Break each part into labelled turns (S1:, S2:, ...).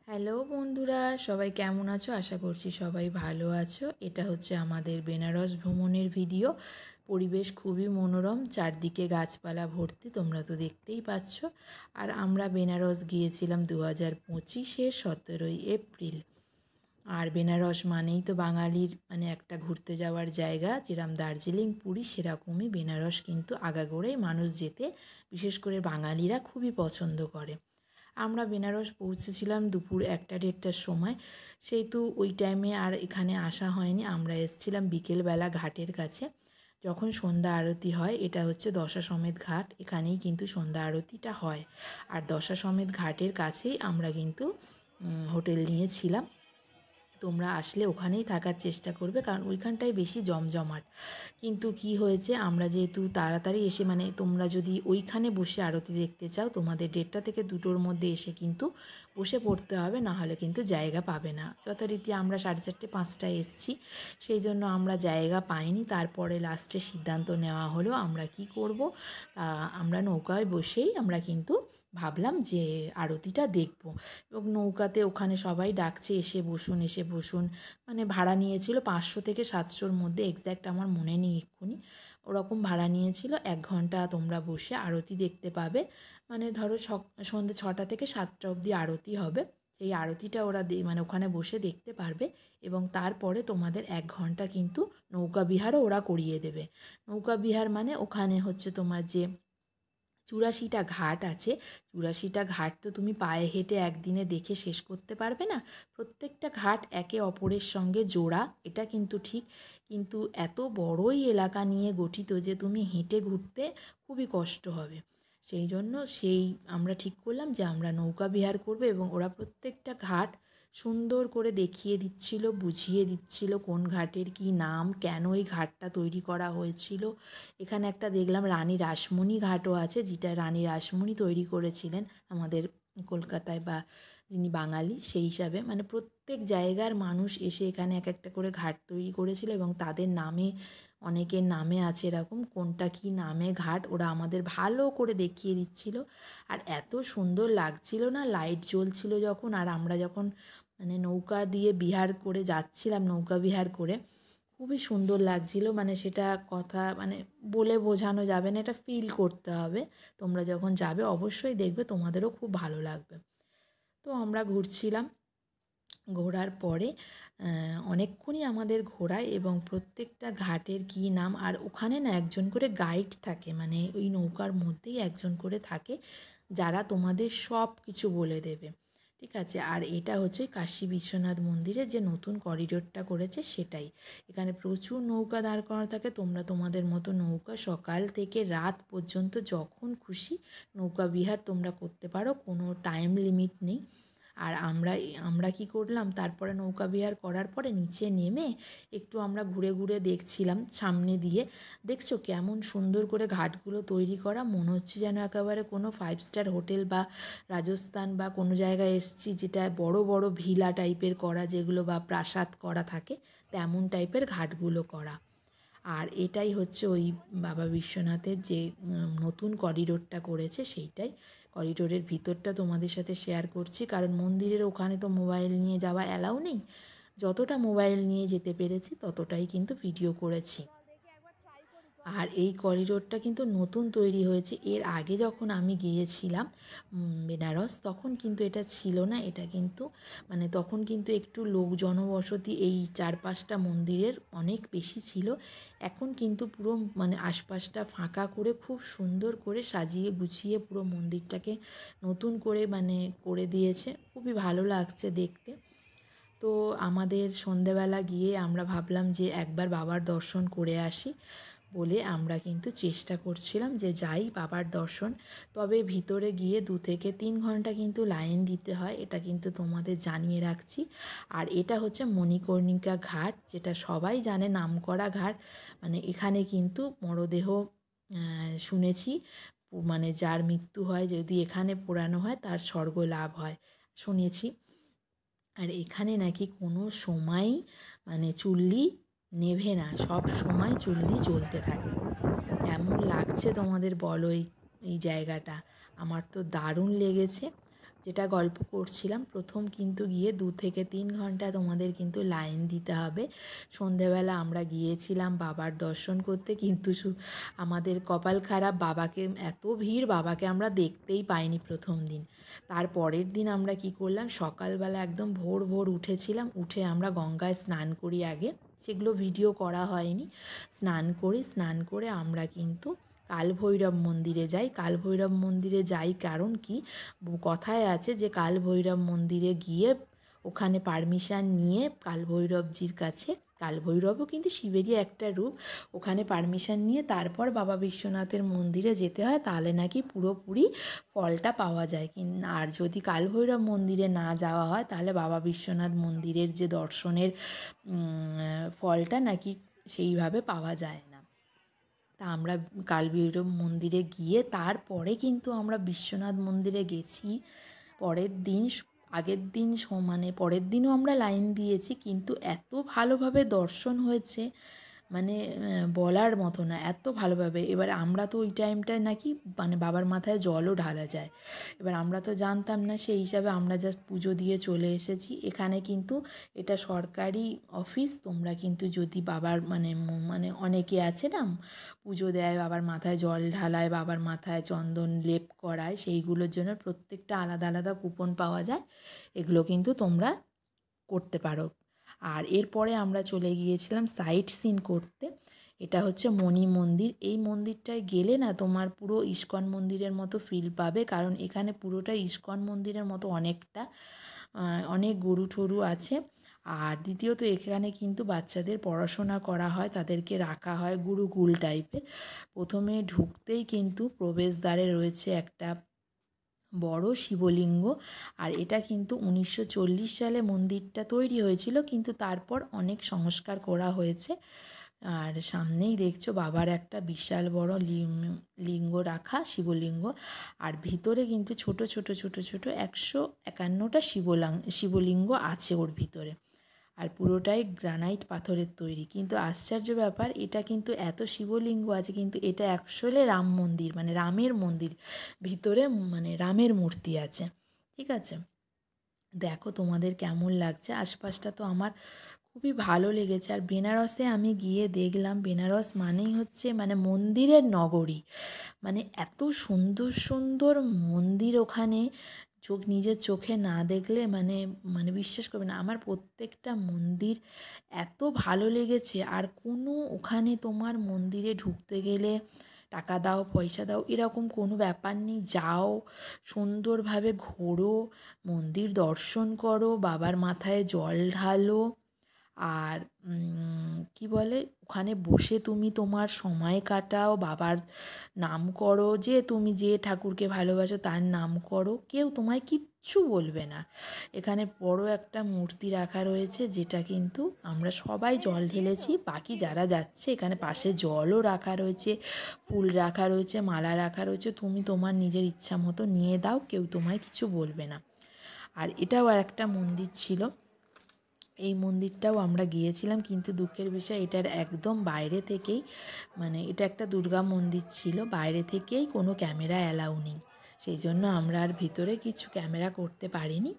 S1: Hello বন্ধুরা, সবাই কেমন আছো? আশা করছি সবাই ভালো আছো। এটা হচ্ছে আমাদের বেনারস ভ্রমণের ভিডিও। পরিবেশ খুবই মনোরম, চারদিকে গাছপালা ভর্তি, তোমরা তো দেখতেই পাচ্ছ। আর আমরা বেনারস গিয়েছিলাম 2025-এর 17ই এপ্রিল। আর বেনারস মানেই তো বাঙালির একটা ঘুরতে যাওয়ার জায়গা। যেরকম দার্জিলিং, পুরী, সেরকমই বেনারস কিন্তু আগাগোড়াই মানুষ যেতে, বিশেষ করে বাঙালিরা খুবই পছন্দ করে। আমরা বেনারস পৌঁছেছিলাম দুপুর 1টা-1:30টার সময়, সেহেতু ওই টাইমে আর এখানে আসা হয়নি। আমরা এসেছিলাম বিকেলবেলা ঘাটের কাছে, যখন সন্ধ্যা আরতি হয়। এটা হচ্ছে দশাসমেত ঘাট, এখানেই কিন্তু সন্ধ্যা আরতিটা হয়। আর দশাসমেত ঘাটের কাছেই আমরা কিন্তু হোটেল নিয়েছিলাম। তোমরা আসলে ওখানেই থাকার চেষ্টা করবে, কারণ ওইখানটায় বেশি জমজমাট। কিন্তু কি হয়েছে, আমরা যেহেতু তাড়াতাড়ি এসে তোমরা যদি ওইখানে বসে আরতি দেখতে চাও, তোমাদের 1:30 থেকে 2টোর মধ্যে এসে কিন্তু বসে পড়তে হবে, না হলে কিন্তু জায়গা পাবে না। যথারীতি আমরা 4:30 5টায় এসেছি, সেই জন্য আমরা জায়গা পাইনি। তারপরে লাস্টে সিদ্ধান্ত নেওয়া হলো আমরা কি করব। আমরা নৌকায় বসেই আমরা কিন্তু ভাবলাম যে আরতিটা দেখব। এবং নৌকাতে ওখানে সবাই ডাকছে, এসে বসুন এসে বসুন। ভাড়া নিয়েছিল 500 থেকে 700-র মধ্যে, এক্স্যাক্ট আমার মনে নেই এক্ষুনি। ওরকম ভাড়া নিয়েছিল। 1 ঘন্টা তোমরা বসে আরতি দেখতে পাবে। ধরো সন্ধ্যে 6টা থেকে 7টা অবধি আরতি হবে। সেই আরতিটা ওরা ওখানে বসে দেখতে পারবে। এবং তারপরে তোমাদের 1 ঘন্টা কিন্তু নৌকা বিহারও ওরা করিয়ে দেবে। নৌকা বিহার ওখানে হচ্ছে তোমার যে 84টা ঘাট আছে, 84টা ঘাট তো তুমি পায়ে হেঁটে একদিনে দেখে শেষ করতে পারবে না। প্রত্যেকটা ঘাট একে অপরের সঙ্গে জোড়া, এটা কিন্তু ঠিক। কিন্তু এত বড়ই এলাকা নিয়ে গঠিত যে তুমি হেঁটে ঘুরতে খুবই কষ্ট হবে। সেই জন্য আমরা ঠিক করলাম যে আমরা নৌকা বিহার করব। এবং ওরা প্রত্যেকটা ঘাট সুন্দর করে দেখিয়ে দিচ্ছিল, বুঝিয়ে দিচ্ছিল কোন ঘাটের কি নাম, কেন এই ঘাটটা তৈরি করা হয়েছিল। এখানে একটা দেখলাম রানী রাসমণি ঘাটও আছে, যেটা রানী রাসমণি তৈরি করেছিলেন আমাদের কলকাতায়, বা যিনি বাঙালি সেই হিসাবে। প্রত্যেক জায়গার মানুষ এসে এখানে এক একটা করে ঘাট তৈরি করেছিল, এবং তাদের নামে, অনেকের নামে আছে এরকম কোনটা কি নামে ঘাট, ওরা আমাদের ভালো করে দেখিয়ে দিচ্ছিল। আর এত সুন্দর লাগছিল না, লাইট জ্বলছিল যখন। আর আমরা যখন নৌকা দিয়ে বিহার করে যাচ্ছিলাম, নৌকা বিহার করে খুবই সুন্দর লাগছিল। সেটা কথা বলে বোঝানো যাবে না, এটা ফিল করতে হবে। তোমরা যখন যাবে অবশ্যই দেখবে, তোমাদেরও খুব ভালো লাগবে। তো আমরা ঘুরছিলাম, ঘোরার পরে অনেকক্ষণই আমাদের ঘোরায়। এবং প্রত্যেকটা ঘাটের কী নাম, আর ওখানে না একজন করে গাইড থাকে, ওই নৌকার মধ্যেই একজন করে থাকে, যারা তোমাদের সব কিছু বলে দেবে। ঠিক আছে। আর এটা হচ্ছে কাশী বিশ্বনাথ মন্দিরে যে নতুন করিডোরটা করেছে সেটাই। এখানে প্রচুর নৌকা দাঁড় করানো থাকে। তোমরা তোমাদের মতো নৌকা সকাল থেকে রাত পর্যন্ত যখন খুশি নৌকা বিহার তোমরা করতে পারো, কোনো টাইম লিমিট নেই। আর আমরা কি করলাম, তারপরে নৌকা বিহার করার পরে নিচে নেমে একটু আমরা ঘুরে ঘুরে দেখছিলাম সামনে দিয়ে। দেখছো কেমন সুন্দর করে ঘাটগুলো তৈরি করা, মনে হচ্ছে যেন একেবারে কোনো 5 স্টার হোটেল বা রাজস্থান বা কোনো জায়গায় এসেছি, যেটা বড় বড় ভিলা টাইপের করা, যেগুলো বা প্রাসাদ করা থাকে, তেমন টাইপের ঘাটগুলো করা। আর এটাই হচ্ছে ওই বাবা বিশ্বনাথের যে নতুন করিডোরটা করেছে, সেইটাই। করিডোরের ভিতরটা তোমাদের সাথে শেয়ার করছি, কারণ মন্দিরের ওখানে তো মোবাইল নিয়ে যাওয়া অ্যালাউ নেই। যতটা মোবাইল নিয়ে যেতে পেরেছি ততটাই কিন্তু ভিডিও করেছি। আর এই করিডোরটা কিন্তু নতুন তৈরি হয়েছে। এর আগে যখন আমি গিয়েছিলাম বেনারস, তখন কিন্তু এটা ছিল না। এটা কিন্তু তখন কিন্তু একটু লোক জনবসতি এই চারপাশটা মন্দিরের অনেক বেশি ছিল। এখন কিন্তু পুরো আশপাশটা ফাঁকা করে খুব সুন্দর করে সাজিয়ে গুছিয়ে পুরো মন্দিরটাকে নতুন করে করে দিয়েছে। খুবই ভালো লাগছে দেখতে। তো আমাদের সন্ধেবেলা গিয়ে আমরা ভাবলাম যে একবার বাবার দর্শন করে আসি বলে আমরা কিন্তু চেষ্টা করছিলাম যে যাই বাবার দর্শন। তবে ভিতরে গিয়ে 2 থেকে 3 ঘন্টা কিন্তু লাইন দিতে হয়, এটা কিন্তু তোমাদের জানিয়ে রাখছি। আর এটা হচ্ছে মণিকর্ণিকা ঘাট, যেটা সবাই জানে, নামকরা ঘাট। এখানে কিন্তু মরদেহ শুনেছি যার মৃত্যু হয়, যদি এখানে পোড়ানো হয় তার স্বর্গ লাভ হয় শুনেছি। আর এখানে নাকি কোনো সময়ই চুল্লি নেভে না, সব সময় চুল্লি জ্বলতে থাকে। কেমন লাগছে তোমাদের বলো এই জায়গাটা? আমার তো দারুণ লেগেছে। যেটা গল্প করছিলাম, প্রথম কিন্তু গিয়ে 2 থেকে 3 ঘন্টা তোমাদের কিন্তু লাইন দিতে হবে। সন্ধেবেলা আমরা গিয়েছিলাম বাবার দর্শন করতে, কিন্তু আমাদের কপাল খারাপ, বাবাকে এত ভিড়, বাবাকে আমরা দেখতেই পাইনি প্রথম দিন। তার পরের দিন আমরা কি করলাম, সকালবেলা একদম ভোর ভোর উঠেছিলাম, উঠে আমরা গঙ্গায় স্নান করি আগে, সেগুলো ভিডিও করা হয়নি। স্নান করে আমরা কিন্তু কালভৈরব মন্দিরে যাই। কালভৈরব মন্দিরে যাই কারণ কি, কথায় আছে যে কালভৈরব মন্দিরে গিয়ে ওখানে পারমিশন নিয়ে কালভৈরবজির কাছে, কালভৈরবও কিন্তু শিবেরই একটা রূপ, ওখানে পারমিশন নিয়ে তারপর বাবা বিশ্বনাথের মন্দিরে যেতে হয়, তাহলে নাকি পুরোপুরি ফলটা পাওয়া যায়। আর যদি কালভৈরব মন্দিরে না যাওয়া হয়, তাহলে বাবা বিশ্বনাথ মন্দিরের যে দর্শনের ফলটা নাকি সেইভাবে পাওয়া যায় না। তা আমরা কালভৈরব মন্দিরে গিয়ে তারপরে কিন্তু আমরা বিশ্বনাথ মন্দিরে গেছি পরের দিন। আগের দিন মানে পরের দিনও আমরা লাইন দিয়েছি, কিন্তু এত ভালোভাবে দর্শন হয়েছে মানে বলার মতো না, এত ভালোভাবে। এবার আমরা তো ওই টাইমটায় নাকি মানে বাবার মাথায় জলও ঢালা যায়, এবার আমরা তো জানতাম না, সেই হিসাবে আমরা জাস্ট পুজো দিয়ে চলে এসেছি। এখানে কিন্তু এটা সরকারি অফিস, তোমরা কিন্তু যদি বাবার মানে মানে অনেকে আছে না পুজো দেয়, বাবার মাথায় জল ঢালায়, বাবার মাথায় চন্দন লেপ করায়, সেইগুলোর জন্য প্রত্যেকটা আলাদা আলাদা কুপন পাওয়া যায়, এগুলো কিন্তু তোমরা করতে পারো। আর এরপরে আমরা চলে গিয়েছিলাম সাইট সিন করতে। এটা হচ্ছে মণি মন্দির। এই মন্দিরটায় গেলে না তোমার পুরো ইস্কন মন্দিরের মতো ফিল পাবে, কারণ এখানে পুরোটাই ইস্কন মন্দিরের মতো, অনেকটা অনেক গরু টরু আছে। আর দ্বিতীয়ত এখানে কিন্তু বাচ্চাদের পড়াশোনা করা হয়, তাদেরকে রাখা হয় গুরুকুল টাইপের। প্রথমে ঢুকতেই কিন্তু প্রবেশদ্বারে রয়েছে একটা বড় শিবলিঙ্গ, আর এটা কিন্তু 1940 সালে মন্দিরটা তৈরি হয়েছিল, কিন্তু তারপর অনেক সংস্কার করা হয়েছে। আর সামনেই দেখছো বাবার একটা বিশাল বড় লিঙ্গ রাখা, শিবলিঙ্গ। আর ভিতরে কিন্তু ছোট ছোট ছোট ছোট 151টা শিবলিঙ্গ আছে ওর ভিতরে। আর পুরোটাই গ্রানাইট পাথরের তৈরি। কিন্তু আশ্চর্য ব্যাপার, এটা কিন্তু এত শিবলিঙ্গ আছে, কিন্তু এটা অ্যাকচুয়ালি রাম মন্দির, মানে রামের মন্দির, ভিতরে মানে রামের মূর্তি আছে। ঠিক আছে, দেখো তোমাদের কেমন লাগছে। আশপাশটা তো আমার খুবই ভালো লেগেছে। আর বেনারসে আমি গিয়ে দেখলাম, বেনারস মানেই হচ্ছে মানে মন্দিরের নগরী, মানে এত সুন্দর সুন্দর মন্দির ওখানে, নিজের চোখে না দেখলে মানে মানে বিশ্বাস করবে না। আমার প্রত্যেকটা মন্দির এত ভালো লেগেছে। আর কোনো ওখানে তোমার মন্দিরে ঢুকতে গেলে টাকা দাও, পয়সা দাও, এরকম কোনো ব্যাপার নেই। যাও, সুন্দরভাবে ঘোরো, মন্দির দর্শন করো, বাবার মাথায় জল ঢালো, আর কি বলে, ওখানে বসে তুমি তোমার সময় কাটাও, বাবার নাম করো, যে তুমি যে ঠাকুরকে ভালোবাসো তার নাম করো, কেউ তোমায় কিচ্ছু বলবে না। এখানে বড় একটা মূর্তি রাখা রয়েছে, যেটা কিন্তু আমরা সবাই জল ঢেলেছি, বাকি যারা যাচ্ছে এখানে পাশে জলও রাখা রয়েছে, ফুল রাখা রয়েছে, মালা রাখা রয়েছে, তুমি তোমার নিজের ইচ্ছা মতো নিয়ে দাও, কেউ তোমায় কিছু বলবে না। আর এটাও আর একটা মন্দির ছিল, এই মন্দিরটাও আমরা গিয়েছিলাম, কিন্তু দুঃখের বিষয় এটার একদম বাইরে থেকেই, মানে এটা একটা দুর্গা মন্দির ছিল, বাইরে থেকেই কোনো ক্যামেরা অ্যালাউ নেই, সেই জন্য আমরা আর ভিতরে কিছু ক্যামেরা করতে পারিনি।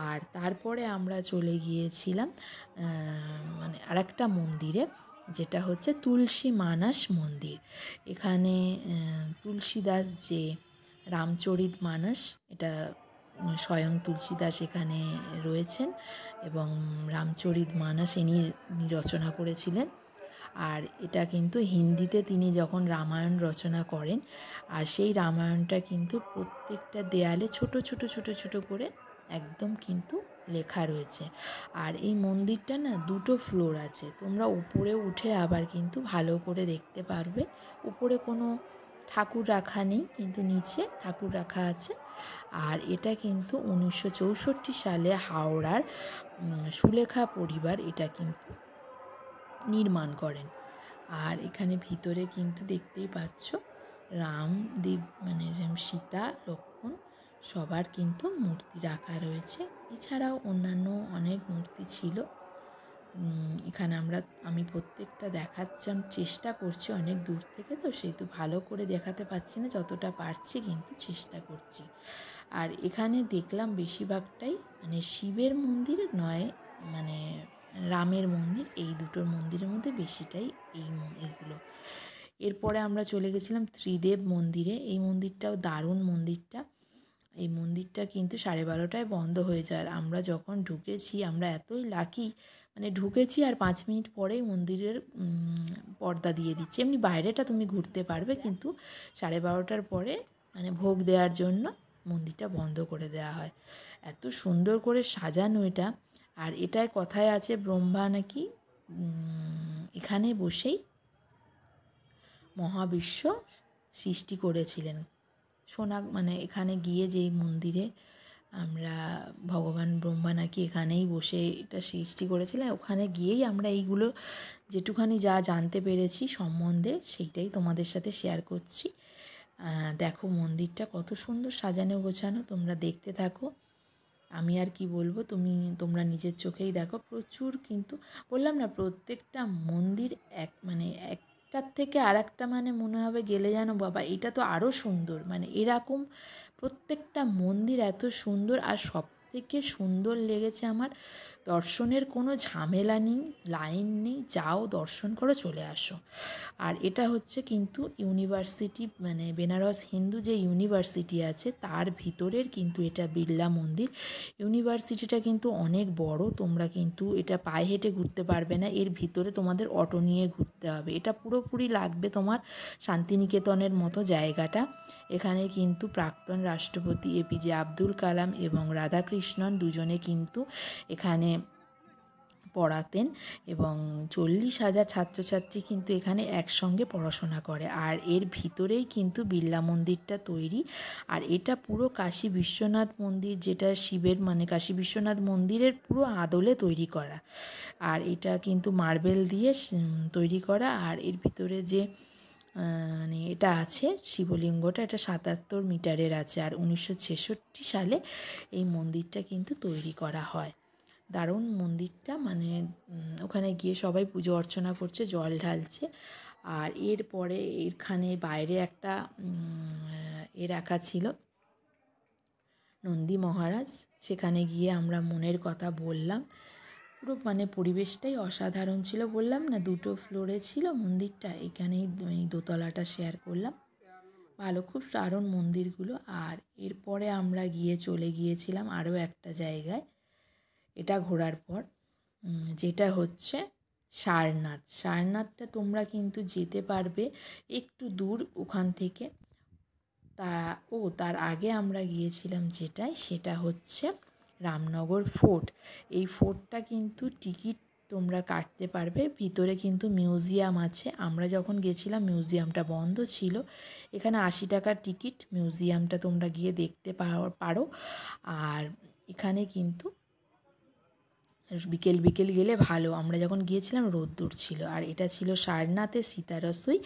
S1: আর তারপরে আমরা চলে গিয়েছিলাম মানে আরেকটা মন্দিরে, যেটা হচ্ছে তুলসী মানস মন্দির। এখানে তুলসীদাস যে রামচরিত মানস, এটা স্বয়ং তুলসীদাস এখানে রয়েছেন, এবং রামচরিত মানস ইনি রচনা করেছিলেন। আর এটা কিন্তু হিন্দিতে তিনি যখন রামায়ণ রচনা করেন, আর সেই রামায়ণটা কিন্তু প্রত্যেকটা দেয়ালে ছোট ছোট ছোট ছোট করে একদম কিন্তু লেখা রয়েছে। আর এই মন্দিরটা না 2টো ফ্লোর আছে, তোমরা উপরে উঠে আবার কিন্তু ভালো করে দেখতে পারবে। উপরে কোনো ঠাকুর রাখা নেই, কিন্তু নিচে ঠাকুর রাখা আছে। আর এটা কিন্তু 1964 সালে হাওড়ার সুলেখা পরিবার এটা কিন্তু নির্মাণ করেন। আর এখানে ভিতরে কিন্তু দেখতেই পাচ্ছ রাম দেব মানে সীতা লক্ষ্মণ সবার কিন্তু মূর্তি রাখা রয়েছে। এছাড়াও অন্যান্য অনেক মূর্তি ছিল। এখানে আমি প্রত্যেকটা দেখাচ্ছি, চেষ্টা করছি, অনেক দূর থেকে তো সেহেতু ভালো করে দেখাতে পারছি না, যতটা পারছি কিন্তু চেষ্টা করছি।
S2: আর এখানে দেখলাম বেশিরভাগটাই মানে শিবের মন্দির নয়, মানে রামের মন্দির, এই দুটোর মন্দিরের মধ্যে বেশিটাই এইগুলো। এরপরে আমরা চলে গেছিলাম ত্রিদেব মন্দিরে। এই মন্দিরটাও দারুণ মন্দিরটা। এই মন্দিরটা কিন্তু 12:30টায় বন্ধ হয়ে যায়। আর আমরা যখন ঢুকেছি আমরা এতই লাকি, মানে ঢুকেছি আর 5 মিনিট পরেই মন্দিরের পর্দা দিয়ে দিচ্ছে। এমনি বাইরেটা তুমি ঘুরতে পারবে, কিন্তু 12:30টার পরে মানে ভোগ দেওয়ার জন্য মন্দিরটা বন্ধ করে দেওয়া হয়। এত সুন্দর করে সাজানো এটা। আর এটায় কথায় আছে ব্রহ্মা নাকি এখানে বসেই মহাবিশ্ব সৃষ্টি করেছিলেন। মানে এখানে গিয়ে যেই মন্দিরে আমরা ভগবান ব্রহ্মা নাকি এখানেই বসে এটা সৃষ্টি করেছিলেন, ওখানে গিয়েই আমরা এইগুলো যেটুখানি যা জানতে পেরেছি সম্বন্ধে সেইটাই তোমাদের সাথে শেয়ার করছি। দেখো মন্দিরটা কত সুন্দর সাজানো গোছানো, তোমরা দেখতে থাকো। আমি আর কি বলবো, তোমরা নিজের চোখেই দেখো। প্রচুর, কিন্তু বললাম না প্রত্যেকটা মন্দির মানে একটার থেকে আর একটা মানে মনে হবে গেলে যেন বাবা এটা তো আরও সুন্দর, মানে এরকম প্রত্যেকটা মন্দির এত সুন্দর। আর সব থেকে সুন্দর লেগেছে আমার, দর্শনের কোনো ঝামেলা নেই, লাইন নেই, যাও দর্শন করো চলে আসো। আর এটা হচ্ছে কিন্তু ইউনিভার্সিটি, মানে বেনারস হিন্দু যে ইউনিভার্সিটি আছে তার ভিতরের কিন্তু এটা বিড়লা মন্দির। ইউনিভার্সিটিটা কিন্তু অনেক বড়, তোমরা কিন্তু এটা পায়ে হেঁটে ঘুরতে পারবে না, এর ভিতরে তোমাদের অটো নিয়ে ঘুরতে হবে। এটা পুরোপুরি লাগবে তোমার শান্তিনিকেতনের মতো জায়গাটা। এখানে কিন্তু প্রাক্তন রাষ্ট্রপতি এপিজে আব্দুল কালাম এবং রাধাকৃষ্ণন দুজনে কিন্তু এখানে পড়াতেন, এবং 40,000 ছাত্রছাত্রী কিন্তু এখানে একসঙ্গে পড়াশোনা করে। আর এর ভিতরেই কিন্তু বিড়লা মন্দিরটা তৈরি। আর এটা পুরো কাশী বিশ্বনাথ মন্দির, যেটা শিবের মানে কাশী বিশ্বনাথ মন্দিরের পুরো আদলে তৈরি করা। আর এটা কিন্তু মার্বেল দিয়ে তৈরি করা। আর এর ভিতরে যে মানে এটা আছে শিবলিঙ্গটা, এটা 77 মিটারের আছে। আর 1966 সালে এই মন্দিরটা কিন্তু তৈরি করা হয়। দারুণ মন্দিরটা, মানে ওখানে গিয়ে সবাই পুজো অর্চনা করছে, জল ঢালছে। আর এরপরে এখানে বাইরে একটা রাখা ছিল নন্দী মহারাজ, সেখানে গিয়ে আমরা মনের কথা বললাম। পুরো মানে পরিবেশটাই অসাধারণ ছিল। বললাম না 2টো ফ্লোরে ছিল মন্দিরটা, এখানেই দোতলাটা শেয়ার করলাম। ভালো, খুব দারুণ মন্দিরগুলো। আর এরপরে আমরা চলে গিয়েছিলাম আরও একটা জায়গায়, এটা ঘোরার পর, যেটা হচ্ছে সারনাথ। সারনাথটা তোমরা কিন্তু যেতে পারবে একটু দূর ওখান থেকে। তার আগে আমরা গিয়েছিলাম সেটা হচ্ছে রামনগর ফোর্ট। এই ফোর্টটা কিন্তু টিকিট তোমরা কাটতে পারবে, ভিতরে কিন্তু মিউজিয়াম আছে। আমরা যখন গেছিলাম মিউজিয়ামটা বন্ধ ছিল। এখানে 80 টাকার টিকিট, মিউজিয়ামটা তোমরা গিয়ে দেখতে পারো। আর এখানে কিন্তু বিকেল গেলে ভালো। আমরা যখন গিয়েছিলাম রোদ্দুর ছিল। আর এটা ছিল সারনাথের সীতারসই,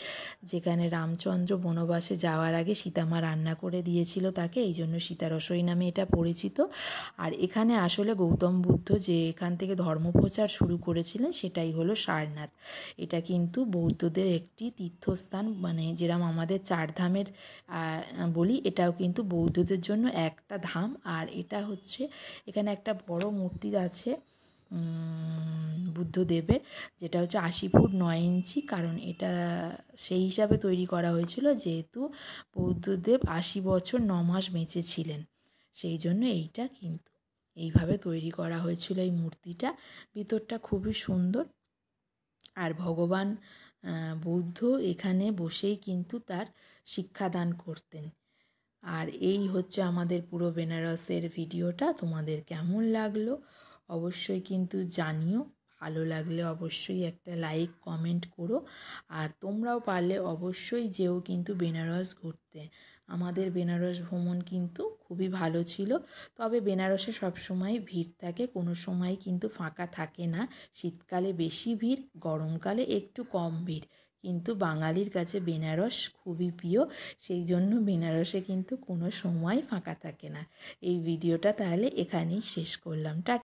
S2: যেখানে রামচন্দ্র বনবাসে যাওয়ার আগে সীতামা রান্না করে দিয়েছিল তাকে, এই জন্য সীতারসই নামে এটা পরিচিত। আর এখানে আসলে গৌতম বুদ্ধ যে এখান থেকে ধর্মপ্রচার শুরু করেছিলেন সেটাই হলো সারনাথ। এটা কিন্তু বৌদ্ধদের একটি তীর্থস্থান, মানে যেরকম আমাদের 4 ধামের বলি, এটাও কিন্তু বৌদ্ধদের জন্য একটা ধাম। আর এটা হচ্ছে এখানে একটা বড় মূর্তি আছে বুদ্ধদেবের, যেটা হচ্ছে 80 ফুট 9 ইঞ্চি। কারণ এটা সেই হিসাবে তৈরি করা হয়েছিল যেহেতু বৌদ্ধদেব 80 বছর 9 মাস বেঁচে ছিলেন, সেই জন্য এইটা কিন্তু এইভাবে তৈরি করা হয়েছিল এই মূর্তিটা। ভিতরটা খুবই সুন্দর। আর ভগবান বুদ্ধ এখানে বসেই কিন্তু তার শিক্ষাদান করতেন। আর এই হচ্ছে আমাদের পুরো বেনারসের ভিডিওটা। তোমাদের কেমন লাগলো অবশ্যই কিন্তু জানিও। ভালো লাগলে অবশ্যই একটা লাইক কমেন্ট করো। আর তোমরাও পারলে অবশ্যই যেও কিন্তু বেনারস ঘুরতে। আমাদের বেনারস ভ্রমণ কিন্তু খুবই ভালো ছিল। তবে বেনারসে সবসময় ভিড় থাকে, কোনো সময় কিন্তু ফাঁকা থাকে না। শীতকালে বেশি ভিড়, গরমকালে একটু কম ভিড়। কিন্তু বাঙালির কাছে বেনারস খুবই প্রিয়, সেই জন্য বেনারসে কিন্তু কোনো সময় ফাঁকা থাকে না। এই ভিডিওটা তাহলে এখানেই শেষ করলাম।